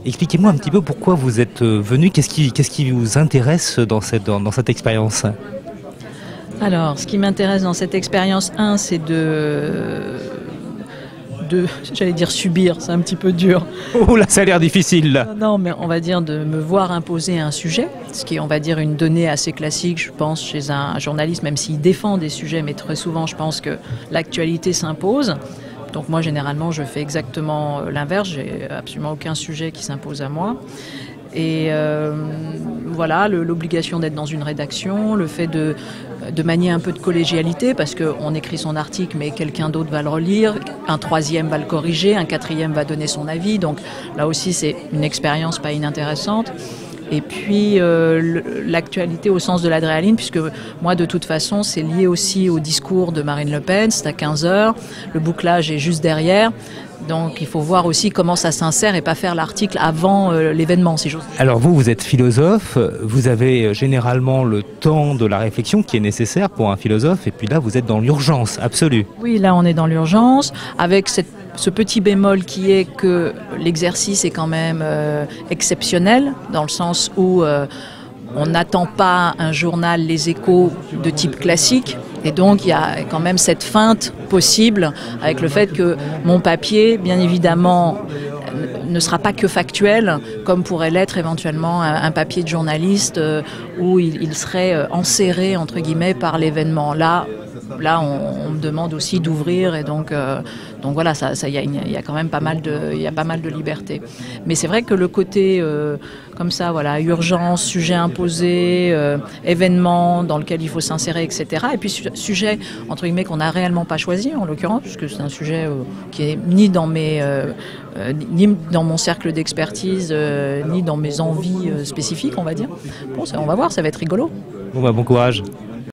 Expliquez-moi un petit peu pourquoi vous êtes venu, qu'est-ce qui vous intéresse dans cette expérience? Alors, ce qui m'intéresse dans cette expérience, c'est j'allais dire subir, c'est un petit peu dur. Oh là, ça a l'air difficile là. Non, mais on va dire de me voir imposer un sujet, ce qui est, on va dire, une donnée assez classique, je pense, chez un journaliste, même s'il défend des sujets, mais très souvent, je pense que l'actualité s'impose. Donc moi, généralement, je fais exactement l'inverse, j'ai absolument aucun sujet qui s'impose à moi. Et voilà, l'obligation d'être dans une rédaction, le fait de manier un peu de collégialité, parce qu'on écrit son article, mais quelqu'un d'autre va le relire, un troisième va le corriger, un quatrième va donner son avis. Donc là aussi, c'est une expérience pas inintéressante. Et puis l'actualité au sens de l'adrénaline, puisque moi, de toute façon, c'est lié aussi au discours de Marine Le Pen, c'est à 15 heures, le bouclage est juste derrière. Donc il faut voir aussi comment ça s'insère et pas faire l'article avant l'événement, si j'ose dire. Alors vous êtes philosophe, vous avez généralement le temps de la réflexion qui est nécessaire pour un philosophe, et puis là vous êtes dans l'urgence absolue. Oui, là on est dans l'urgence, avec ce petit bémol qui est que l'exercice est quand même exceptionnel, dans le sens où on n'attend pas un journal Les Échos de type classique. Et donc il y a quand même cette feinte possible avec le fait que mon papier, bien évidemment, ne sera pas que factuel, comme pourrait l'être éventuellement un papier de journaliste où il serait enserré, entre guillemets, par l'événement. Là, on me demande aussi d'ouvrir, et donc voilà, il y a quand même pas mal de liberté. Mais c'est vrai que le côté comme ça, voilà, urgence, sujet imposé, événement dans lequel il faut s'insérer, etc. Et puis sujet entre guillemets qu'on n'a réellement pas choisi en l'occurrence, puisque c'est un sujet qui est ni dans mon cercle d'expertise, ni dans mes envies spécifiques, on va dire. Bon, on va voir, ça va être rigolo. Bon courage.